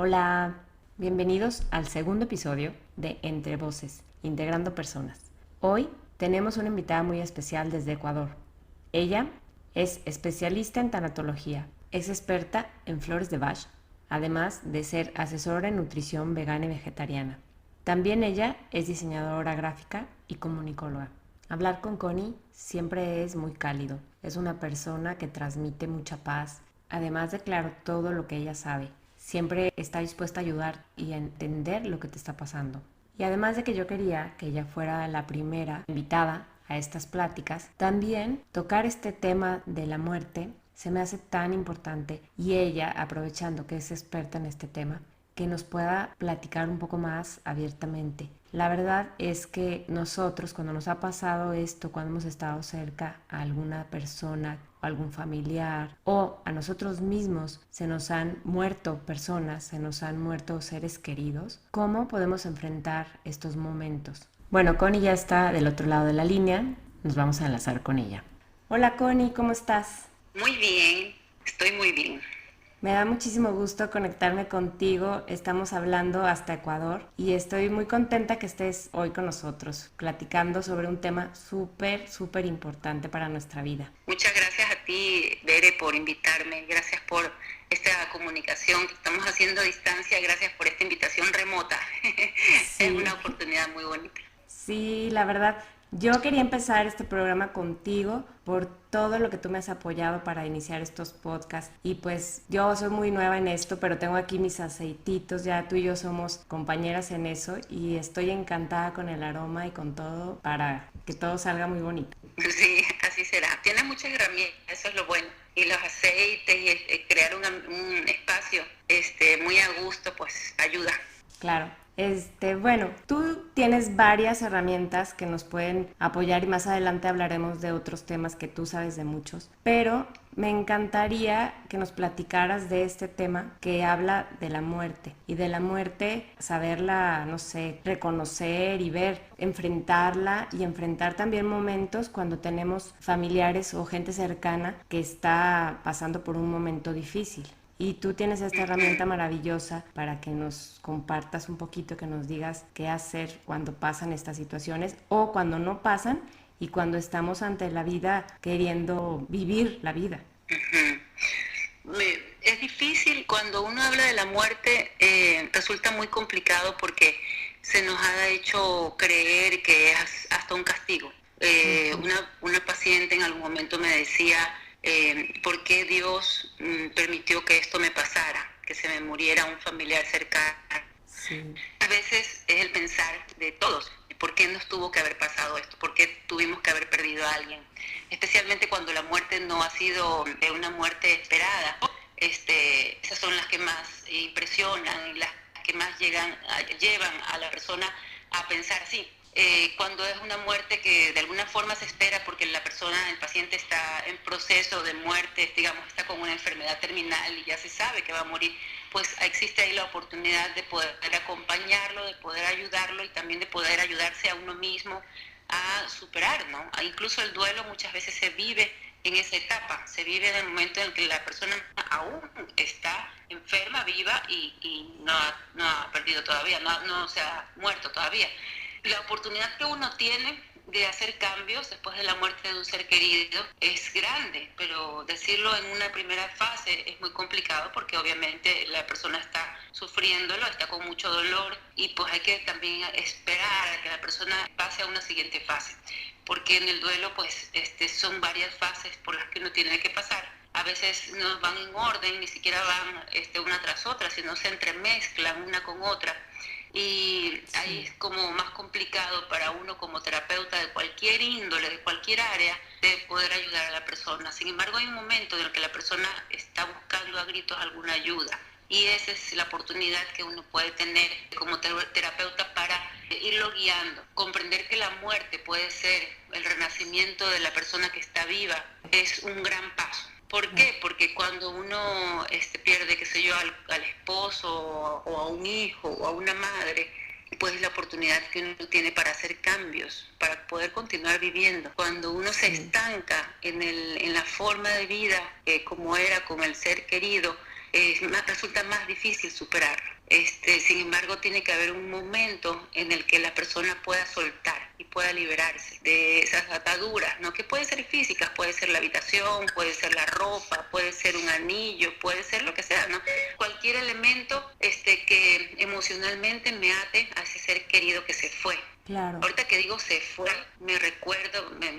Hola, bienvenidos al segundo episodio de Entre Voces, Integrando Personas. Hoy tenemos una invitada muy especial desde Ecuador. Ella es especialista en tanatología, es experta en flores de Bach, además de ser asesora en nutrición vegana y vegetariana. También ella es diseñadora gráfica y comunicóloga. Hablar con Connie siempre es muy cálido. Es una persona que transmite mucha paz, además de claro todo lo que ella sabe. Siempre está dispuesta a ayudar y a entender lo que te está pasando. Y además de que yo quería que ella fuera la primera invitada a estas pláticas, también tocar este tema de la muerte se me hace tan importante y ella, aprovechando que es experta en este tema, que nos pueda platicar un poco más abiertamente. La verdad es que nosotros, cuando nos ha pasado esto, cuando hemos estado cerca a alguna persona, algún familiar o a nosotros mismos, se nos han muerto personas, se nos han muerto seres queridos, ¿cómo podemos enfrentar estos momentos? Bueno, Connie ya está del otro lado de la línea, nos vamos a enlazar con ella. Hola Connie, ¿cómo estás? Muy bien, estoy muy bien. Me da muchísimo gusto conectarme contigo. Estamos hablando hasta Ecuador y estoy muy contenta que estés hoy con nosotros, platicando sobre un tema súper importante para nuestra vida. Muchas gracias a ti, Bere, por invitarme. Gracias por esta comunicación que estamos haciendo a distancia. Gracias por esta invitación remota. Es Sí, una oportunidad muy bonita. sí, la verdad, yo quería empezar este programa contigo por todo lo que tú me has apoyado para iniciar estos podcasts. Y pues yo soy muy nueva en esto, pero tengo aquí mis aceititos, ya tú y yo somos compañeras en eso y estoy encantada con el aroma y con todo para que todo salga muy bonito. Sí, así será. Tienes muchas herramientas, eso es lo bueno. Y los aceites y crear un espacio muy a gusto, pues ayuda. Claro. Bueno, tú tienes varias herramientas que nos pueden apoyar y más adelante hablaremos de otros temas que tú sabes de muchos, pero me encantaría que nos platicaras de este tema que habla de la muerte y de la muerte, saberla, no sé, reconocer y ver, enfrentarla y enfrentar también momentos cuando tenemos familiares o gente cercana que está pasando por un momento difícil. Y tú tienes esta herramienta maravillosa para que nos compartas un poquito, que nos digas qué hacer cuando pasan estas situaciones o cuando no pasan y cuando estamos ante la vida queriendo vivir la vida. Es difícil cuando uno habla de la muerte, resulta muy complicado porque se nos ha hecho creer que es hasta un castigo. Una paciente en algún momento me decía, ¿por qué Dios permitió que esto me pasara, que se me muriera un familiar cercano? Sí. A veces es el pensar de todos, ¿por qué nos tuvo que haber pasado esto? ¿Por qué tuvimos que haber perdido a alguien? Especialmente cuando la muerte no ha sido una muerte esperada. Esas son las que más impresionan y las que más llevan a la persona a pensar así. Cuando es una muerte que de alguna forma se espera porque la persona, el paciente está en proceso de muerte, digamos, está con una enfermedad terminal y ya se sabe que va a morir, pues existe ahí la oportunidad de poder acompañarlo, de poder ayudarlo y también de poder ayudarse a uno mismo a superar, ¿no? Incluso el duelo muchas veces se vive en esa etapa, se vive en el momento en que la persona aún está enferma, viva y no ha perdido todavía, no se ha muerto todavía. La oportunidad que uno tiene de hacer cambios después de la muerte de un ser querido es grande, pero decirlo en una primera fase es muy complicado porque obviamente la persona está sufriéndolo, está con mucho dolor y pues hay que también esperar a que la persona pase a una siguiente fase, porque en el duelo pues son varias fases por las que uno tiene que pasar. A veces no van en orden, ni siquiera van una tras otra, sino se entremezclan una con otra. Y ahí Sí. es como más complicado para uno como terapeuta de cualquier índole, de cualquier área, de poder ayudar a la persona. Sin embargo, hay un momento en el que la persona está buscando a gritos alguna ayuda. Y esa es la oportunidad que uno puede tener como terapeuta para irlo guiando. Comprender que la muerte puede ser el renacimiento de la persona que está viva es un gran paso. ¿Por qué? Porque cuando uno pierde, qué sé yo, al esposo o a un hijo o a una madre, pues es la oportunidad que uno tiene para hacer cambios, para poder continuar viviendo. Cuando uno se Sí. estanca en la forma de vida como era con el ser querido, resulta más difícil superar. Sin embargo, tiene que haber un momento en el que la persona pueda soltar y pueda liberarse de esas ataduras, ¿no? Que pueden ser físicas, puede ser la habitación, puede ser la ropa, puede ser un anillo, puede ser lo que sea, ¿no? Cualquier elemento que emocionalmente me ate a ese ser querido que se fue. Claro. Ahorita que digo se fue, me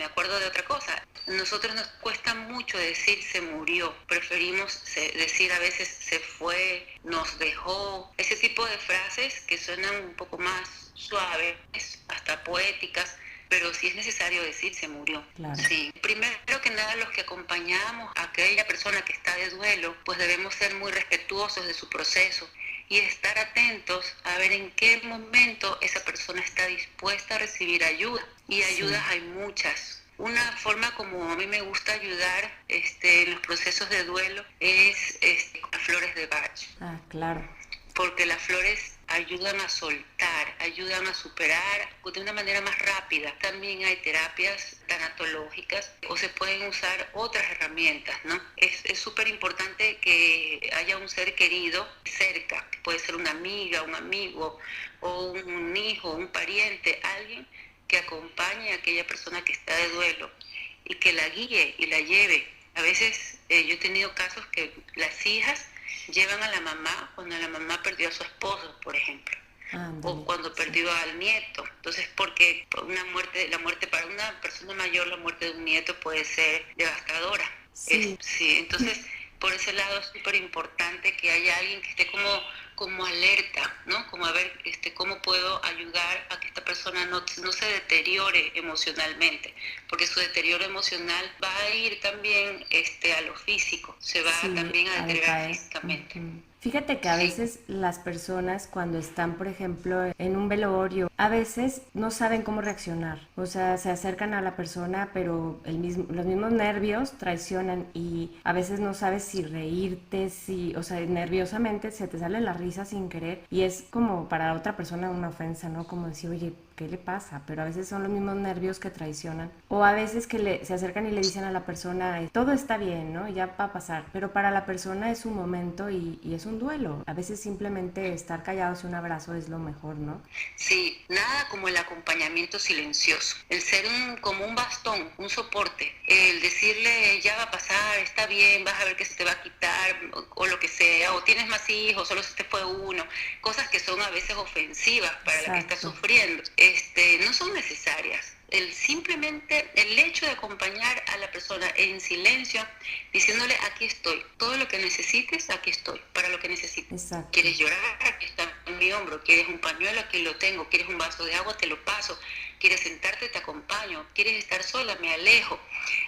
acuerdo de otra cosa. Nosotros nos cuesta mucho decir se murió. Preferimos decir a veces se fue, nos dejó. Ese tipo de frases que suenan un poco más suaves, hasta poéticas, pero sí es necesario decir se murió. Claro. Sí. Primero que nada, los que acompañamos a aquella persona que está de duelo, pues debemos ser muy respetuosos de su proceso y estar atentos a ver en qué momento esa persona está dispuesta a recibir ayuda. Y ayudas hay muchas. Una forma como a mí me gusta ayudar en los procesos de duelo es con las flores de Bach. Ah, claro. Porque las flores ayudan a soltar, ayudan a superar de una manera más rápida. También hay terapias tanatológicas o se pueden usar otras herramientas, ¿no? Es súper importante que haya un ser querido cerca, que puede ser una amiga, un amigo o un hijo, un pariente, alguien que acompañe a aquella persona que está de duelo y que la guíe y la lleve. A veces yo he tenido casos que las hijas llevan a la mamá cuando la mamá perdió a su esposo, por ejemplo, o cuando perdió al nieto. Entonces, porque la muerte para una persona mayor, la muerte de un nieto puede ser devastadora. Sí. Entonces, por ese lado es súper importante que haya alguien que esté como alerta, ¿no? Como a ver cómo puedo ayudar a que esta persona no se deteriore emocionalmente, porque su deterioro emocional va a ir también a lo físico, se va también a deteriorar físicamente. Fíjate que a veces las personas cuando están, por ejemplo, en un velorio, a veces no saben cómo reaccionar. O sea, se acercan a la persona, pero los mismos nervios traicionan y a veces no sabes si reírte, o sea, nerviosamente se te sale la risa sin querer y es como para otra persona una ofensa, ¿no? Como decir, oye, ¿qué le pasa? Pero a veces son los mismos nervios que traicionan. O a veces que se acercan y le dicen a la persona, todo está bien, ¿no? Ya va a pasar. Pero para la persona es un momento y es un duelo. A veces simplemente estar callados y un abrazo es lo mejor, ¿no? Sí, nada como el acompañamiento silencioso. El ser como un bastón, un soporte. El decirle, ya va a pasar, está bien, vas a ver que se te va a quitar, o lo que sea, o tienes más hijos, solo se te fue uno. Cosas que son a veces ofensivas para la que está sufriendo. No son necesarias. Simplemente el hecho de acompañar a la persona en silencio, diciéndole aquí estoy, todo lo que necesites, aquí estoy, para lo que necesites. Exacto. ¿Quieres llorar? Aquí está en mi hombro. ¿Quieres un pañuelo? Aquí lo tengo. ¿Quieres un vaso de agua? Te lo paso. ¿Quieres sentarte? Te acompaño. ¿Quieres estar sola? Me alejo.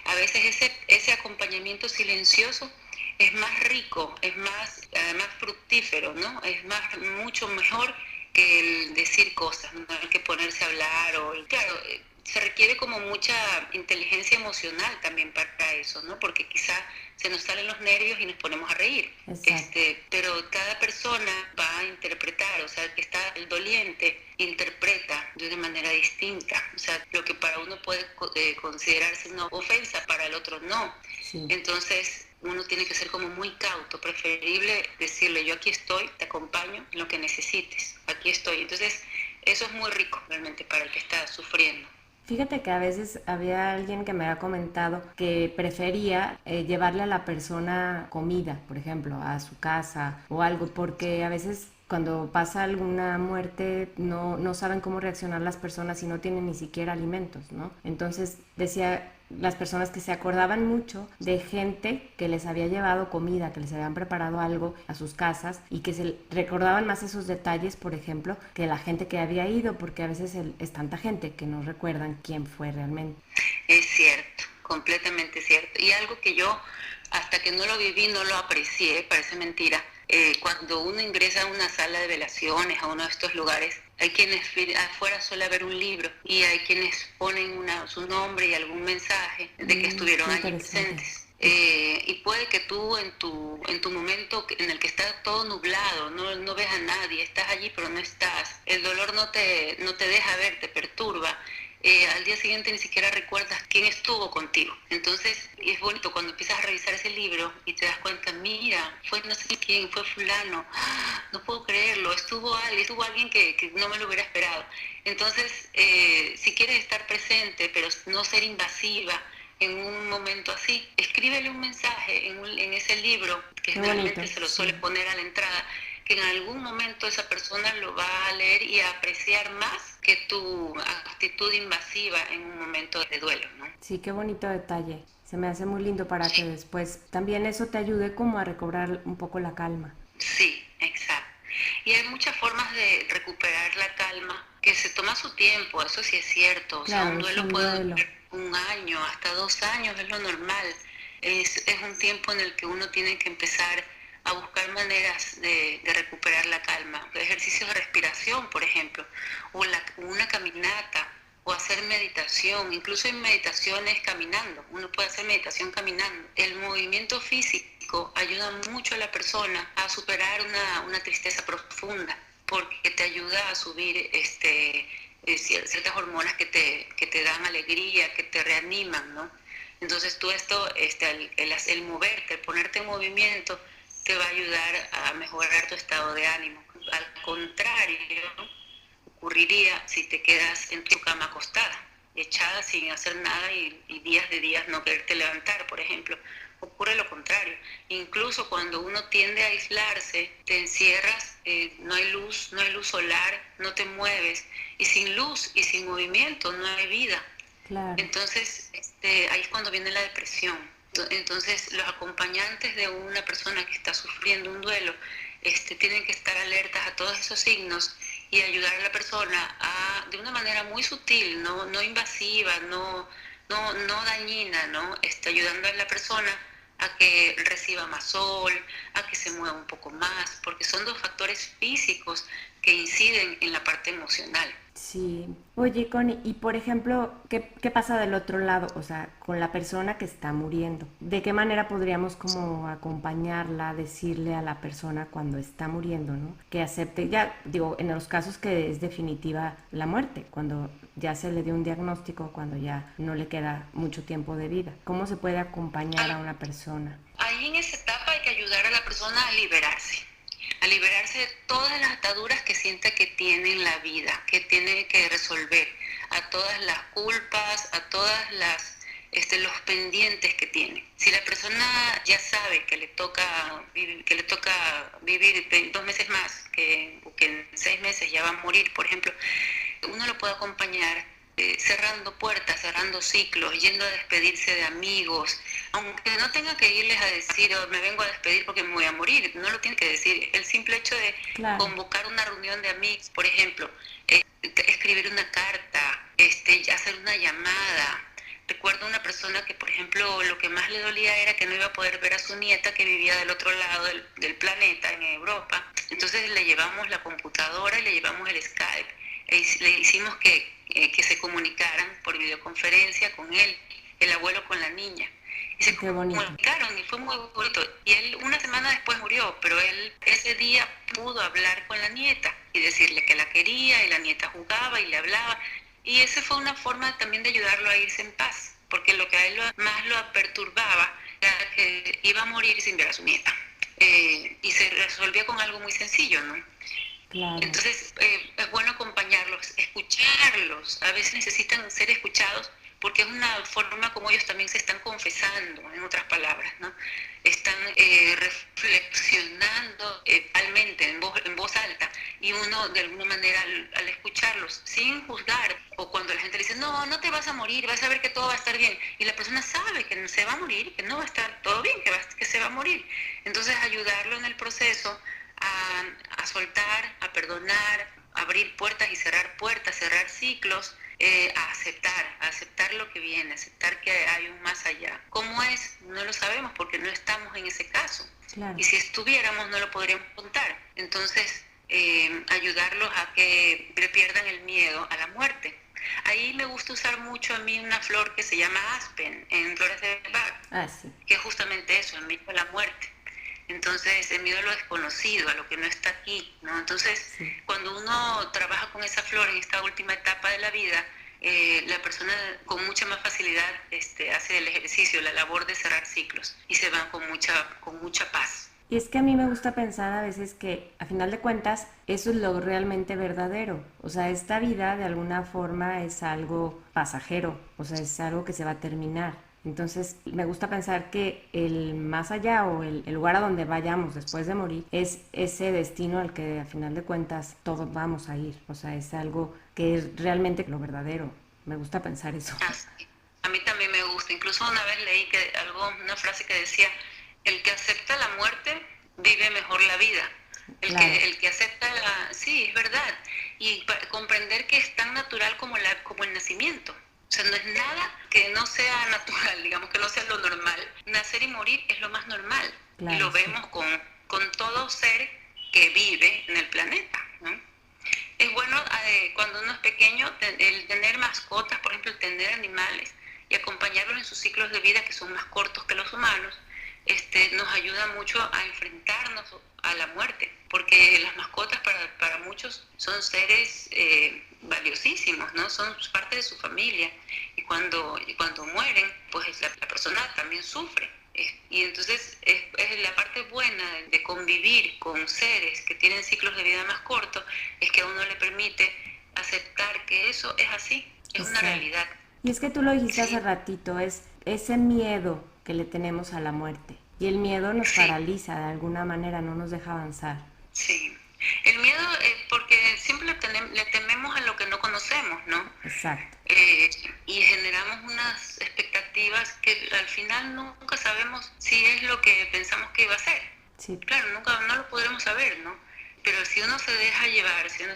A veces ese acompañamiento silencioso es más rico, es más fructífero, ¿no? Es mucho mejor que el decir cosas, no hay que ponerse a hablar claro, se requiere como mucha inteligencia emocional también para eso, ¿no? Porque quizá se nos salen los nervios y nos ponemos a reír. Pero cada persona va a interpretar, o sea, el doliente interpreta de una manera distinta. O sea, lo que para uno puede considerarse una ofensa, para el otro no. Sí. Entonces, uno tiene que ser como muy cauto, preferible decirle yo aquí estoy, te acompaño en lo que necesites, aquí estoy. Entonces eso es muy rico realmente para el que está sufriendo. Fíjate que a veces había alguien que me había comentado que prefería llevarle a la persona comida, por ejemplo, a su casa o algo, porque a veces cuando pasa alguna muerte no saben cómo reaccionar las personas y no tienen ni siquiera alimentos, ¿no? Entonces decía las personas que se acordaban mucho de gente que les había llevado comida, que les habían preparado algo a sus casas y que se recordaban más esos detalles, por ejemplo, que la gente que había ido, porque a veces es tanta gente que no recuerdan quién fue realmente. Es cierto, completamente cierto. Y algo que yo, hasta que no lo viví, no lo aprecié, parece mentira. Cuando uno ingresa a una sala de velaciones, a uno de estos lugares, hay quienes afuera suele haber un libro y hay quienes ponen su nombre y algún mensaje de que estuvieron allí presentes. Y puede que tú en tu momento en el que está todo nublado, no ves a nadie, estás allí pero no estás, el dolor no te deja ver, te perturba. al día siguiente ni siquiera recuerdas quién estuvo contigo. Entonces es bonito cuando empiezas a revisar ese libro y te das cuenta, mira, fue no sé quién, fue fulano, no puedo creerlo, estuvo alguien que no me lo hubiera esperado. Entonces, si quieres estar presente, pero no ser invasiva en un momento así, escríbele un mensaje en ese libro, que generalmente se lo suele poner a la entrada, que en algún momento esa persona lo va a leer y a apreciar más que tu actitud invasiva en un momento de duelo, ¿no? Sí, qué bonito detalle. Se me hace muy lindo para que después también eso te ayude como a recobrar un poco la calma. Sí, exacto. Y hay muchas formas de recuperar la calma que se toma su tiempo, eso sí es cierto. Claro, O sea, un duelo puede durar 1 año, hasta 2 años, es lo normal. Es un tiempo en el que uno tiene que empezar a buscar maneras de recuperar la calma. Ejercicios de respiración, por ejemplo, o una caminata, o hacer meditación. Incluso hay meditaciones caminando. Uno puede hacer meditación caminando. El movimiento físico ayuda mucho a la persona a superar una tristeza profunda, porque te ayuda a subir ciertas hormonas que te dan alegría, que te reaniman, ¿no? Entonces tú el moverte, el ponerte en movimiento, te va a ayudar a mejorar tu estado de ánimo. Al contrario, ocurriría si te quedas en tu cama acostada, echada sin hacer nada y días de días no quererte levantar, por ejemplo. Ocurre lo contrario. Incluso cuando uno tiende a aislarse, te encierras, no hay luz solar, no te mueves. Y sin luz y sin movimiento no hay vida. Claro. Entonces, ahí es cuando viene la depresión. Entonces, los acompañantes de una persona que está sufriendo un duelo tienen que estar alertas a todos esos signos y ayudar a la persona de una manera muy sutil, no invasiva, no dañina, ¿no? Ayudando a la persona a que reciba más sol, a que se mueva un poco más, porque son 2 factores físicos que inciden en la parte emocional. Sí. Oye, Connie, y por ejemplo, ¿qué pasa del otro lado? O sea, con la persona que está muriendo. ¿De qué manera podríamos como acompañarla, decirle a la persona cuando está muriendo, ¿no? Que acepte, ya digo, en los casos que es definitiva la muerte, cuando ya se le dio un diagnóstico, cuando ya no le queda mucho tiempo de vida. ¿Cómo se puede acompañar a una persona? Ahí en esa etapa hay que ayudar a la persona a liberarse de todas las ataduras que sienta que tiene en la vida, que tiene que resolver, a todas las culpas, a todas los pendientes que tiene. Si la persona ya sabe que le toca vivir 2 meses más, o que en 6 meses ya va a morir, por ejemplo, uno lo puede acompañar cerrando puertas, cerrando ciclos, yendo a despedirse de amigos, aunque no tenga que irles a decir, me vengo a despedir porque me voy a morir, no lo tiene que decir. El simple hecho de convocar una reunión de amigos, por ejemplo, escribir una carta, hacer una llamada. Recuerdo una persona que, por ejemplo, lo que más le dolía era que no iba a poder ver a su nieta que vivía del otro lado del planeta, en Europa. Entonces le llevamos la computadora y le llevamos el Skype. Le hicimos que se comunicaran por videoconferencia con él, el abuelo con la niña. Y se comunicaron y fue muy bonito. Y él 1 semana después murió, pero él ese día pudo hablar con la nieta y decirle que la quería, y la nieta jugaba y le hablaba. Y esa fue una forma también de ayudarlo a irse en paz, porque lo que a él más lo perturbaba era que iba a morir sin ver a su nieta. Y se resolvía con algo muy sencillo, ¿no? Claro. Entonces es bueno acompañarlos, escucharlos. A veces necesitan ser escuchados porque es una forma como ellos también se están confesando, en otras palabras, ¿no? Están reflexionando realmente en voz alta, y uno de alguna manera al escucharlos sin juzgar, o cuando la gente le dice, no te vas a morir, vas a ver que todo va a estar bien, y la persona sabe que se va a morir, que no va a estar todo bien, que se va a morir. Entonces ayudarlo en el proceso a soltar, a perdonar, a abrir puertas y cerrar ciclos, a aceptar lo que viene, aceptar que hay un más allá. ¿Cómo es? No lo sabemos porque no estamos en ese caso. Claro. Y si estuviéramos no lo podríamos contar. Entonces, ayudarlos a que le pierdan el miedo a la muerte. Ahí me gusta usar mucho a mí una flor que se llama aspen, en Flores de Bach, sí. que es justamente eso, el miedo a la muerte. Entonces, el miedo a lo desconocido, a lo que no está aquí, ¿no? Entonces, cuando uno trabaja con esa flor en esta última etapa de la vida, la persona con mucha más facilidad hace el ejercicio, la labor de cerrar ciclos y se van con mucha paz. Y es que a mí me gusta pensar a veces que, a final de cuentas, eso es lo realmente verdadero. O sea, esta vida de alguna forma es algo pasajero, o sea, es algo que se va a terminar. Entonces, me gusta pensar que el más allá o el lugar a donde vayamos después de morir es ese destino al que, a final de cuentas, todos vamos a ir. O sea, es algo que es realmente lo verdadero. Me gusta pensar eso. Sí. A mí también me gusta. Incluso una vez leí una frase que decía: el que acepta la muerte vive mejor la vida. Claro. El que acepta sí, es verdad. Y comprender que es tan natural como el nacimiento. O sea, no es nada que no sea natural, digamos, que no sea lo normal. Nacer y morir es lo más normal. Claro, y lo sí. vemos con todo ser que vive en el planeta, ¿no? Es bueno cuando uno es pequeño el tener mascotas, por ejemplo, el tener animales y acompañarlos en sus ciclos de vida, que son más cortos que los humanos. Nos ayuda mucho a enfrentarnos a la muerte, porque las mascotas para muchos son seres valiosísimos, ¿no? Son parte de su familia, y cuando mueren, pues la persona también sufre. Y entonces es la parte buena de convivir con seres que tienen ciclos de vida más cortos, es que a uno le permite aceptar que eso es así, es una realidad. Y es que tú lo dijiste hace Sí. ratito, es ese miedo que le tenemos a la muerte. Y el miedo nos Sí. paraliza de alguna manera, no nos deja avanzar. Sí, el miedo es porque siempre le tememos a lo que no conocemos, ¿no? Exacto. Y generamos unas expectativas que al final nunca sabemos si es lo que pensamos que iba a ser. Sí. Claro, nunca no lo podremos saber, ¿no? Pero si uno se deja llevar, si uno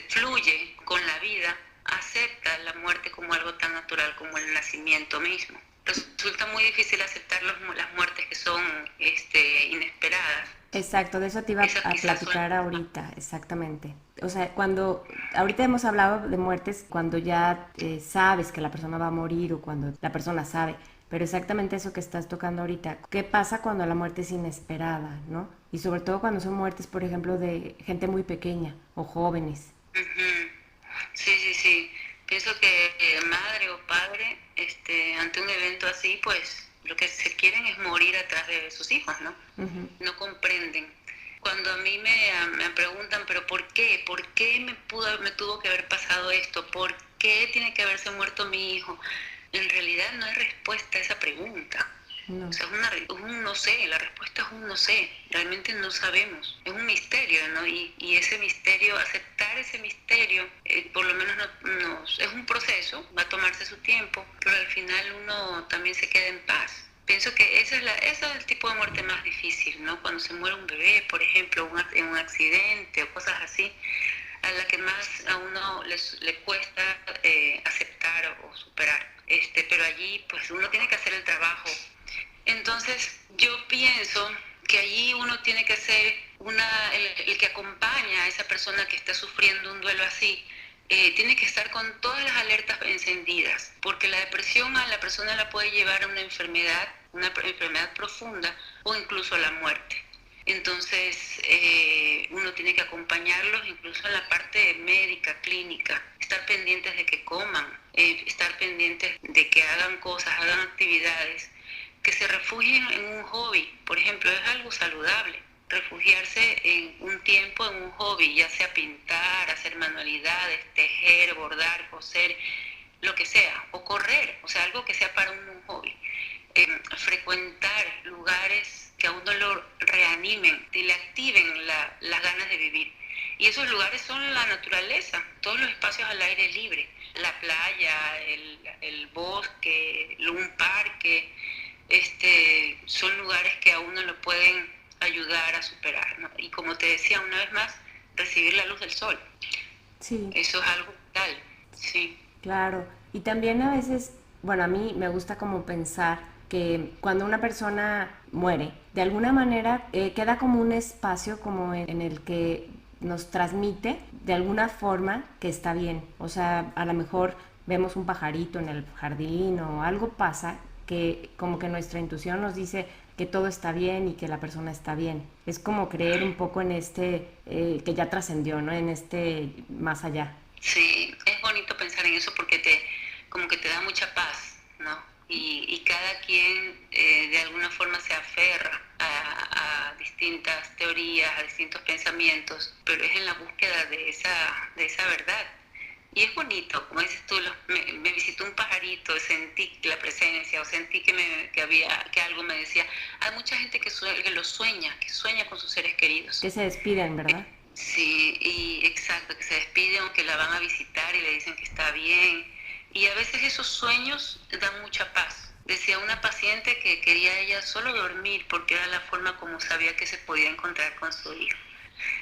fluye con la vida, acepta la muerte como algo tan natural como el nacimiento mismo. Resulta muy difícil aceptar las muertes que son inesperadas. Exacto, de eso te iba Esas a quizás son... platicar ahorita, exactamente. O sea, ahorita hemos hablado de muertes cuando ya sabes que la persona va a morir o cuando la persona sabe, pero exactamente eso que estás tocando ahorita, ¿qué pasa cuando la muerte es inesperada, no? Y sobre todo cuando son muertes, por ejemplo, de gente muy pequeña o jóvenes. Uh-huh. Sí, sí, sí. Pienso que madre o padre, ante un evento así, pues lo que se quieren es morir atrás de sus hijos, ¿no? Uh-huh. No comprenden. Cuando a mí me preguntan, pero ¿por qué? ¿Por qué me tuvo que haber pasado esto? ¿Por qué tiene que haberse muerto mi hijo? En realidad no hay respuesta a esa pregunta. No. O sea, es un no sé, la respuesta es un no sé, realmente no sabemos, es un misterio, ¿no? Y ese misterio, aceptar ese misterio, por lo menos es un proceso, va a tomarse su tiempo, pero al final uno también se queda en paz. Pienso que ese es el tipo de muerte más difícil, ¿no? Cuando se muere un bebé, por ejemplo, en un accidente o cosas así, a la que más a uno le cuesta aceptar o superar. Pero allí pues uno tiene que hacer el trabajo. Entonces yo pienso que allí uno tiene que ser el que acompaña a esa persona que está sufriendo un duelo así. Tiene que estar con todas las alertas encendidas, porque la depresión a la persona la puede llevar a una enfermedad profunda o incluso a la muerte. Entonces uno tiene que acompañarlos incluso en la parte médica, clínica, estar pendientes de que coman, estar pendientes de que hagan cosas, hagan actividades, que se refugien en un hobby, por ejemplo, es algo saludable. Refugiarse en un tiempo en un hobby, ya sea pintar, hacer manualidades, tejer, bordar, coser, lo que sea, o correr, o sea, algo que sea para un hobby. Frecuentar lugares que a uno lo reanimen y le activen las ganas de vivir. Y esos lugares son la naturaleza, todos los espacios al aire libre, la playa, el bosque, un parque, son lugares que a uno lo pueden ayudar a superar, ¿no? Y como te decía una vez más, recibir la luz del sol. Sí. Eso es algo vital, sí. Claro, y también a veces, bueno, a mí me gusta como pensar que cuando una persona muere, de alguna manera queda como un espacio como en el que nos transmite de alguna forma que está bien. O sea, a lo mejor vemos un pajarito en el jardín o algo pasa que como que nuestra intuición nos dice que todo está bien y que la persona está bien. Es como creer un poco en que ya trascendió, ¿no? En más allá. Sí, es bonito bonito pensar en eso porque como que te da mucha paz, ¿no? Y cada quien de alguna forma se aferra a distintas teorías, a distintos pensamientos, pero es en la búsqueda de esa verdad. Y es bonito, como dices tú, me visitó un pajarito, sentí la presencia, o sentí que algo me decía. Hay mucha gente que lo sueña, que sueña con sus seres queridos. Que se despiden, ¿verdad? Sí, y exacto, que se despiden o que la van a visitar y le dicen que está bien. Y a veces esos sueños dan mucha paz. Decía una paciente que quería ella solo dormir porque era la forma como sabía que se podía encontrar con su hijo.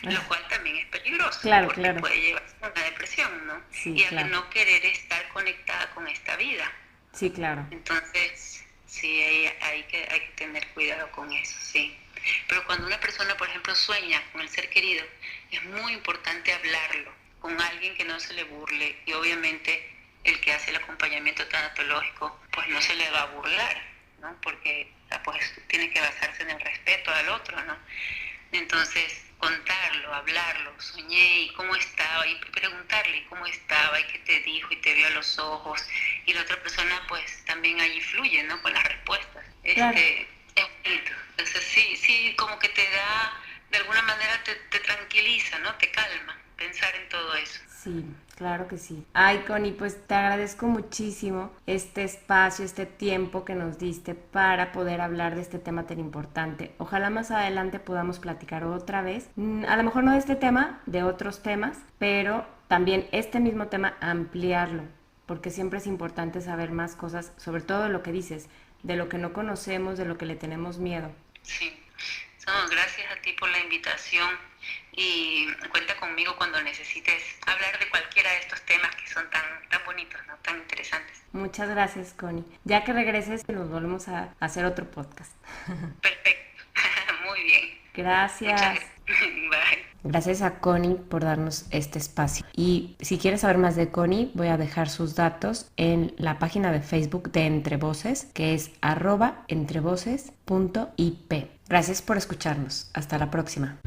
Lo cual también es peligroso, claro, porque claro. puede llevar a una depresión, ¿no? Sí, y a claro. no querer estar conectada con esta vida. Sí, claro. Entonces, sí, hay que tener cuidado con eso, sí. Pero cuando una persona, por ejemplo, sueña con el ser querido, es muy importante hablarlo con alguien que no se le burle, y obviamente el que hace el acompañamiento tanatológico, pues no se le va a burlar, ¿no? Porque pues tiene que basarse en el respeto al otro, ¿no? Entonces, contarlo, hablarlo, soñé y cómo estaba, y preguntarle cómo estaba y qué te dijo y te vio a los ojos, y la otra persona pues también ahí fluye, ¿no? Con las respuestas. Claro. Es bonito. Entonces sí, como que te da, de alguna manera te tranquiliza, ¿no? Te calma pensar en todo eso. Sí, claro que sí. Ay, Connie, pues te agradezco muchísimo este espacio, este tiempo que nos diste para poder hablar de este tema tan importante. Ojalá más adelante podamos platicar otra vez, a lo mejor no de este tema, de otros temas, pero también este mismo tema ampliarlo, porque siempre es importante saber más cosas, sobre todo de lo que dices, de lo que no conocemos, de lo que le tenemos miedo. Sí. No, gracias a ti por la invitación y cuenta conmigo cuando necesites hablar de cualquiera de estos temas que son tan bonitos, ¿no? Tan interesantes. Muchas gracias, Connie. Ya que regreses, nos volvemos a hacer otro podcast. Perfecto. Muy bien. Gracias. Bye. Gracias a Connie por darnos este espacio. Y si quieres saber más de Connie, voy a dejar sus datos en la página de Facebook de Entre Voces, que es @entrevoces.ip. Gracias por escucharnos. Hasta la próxima.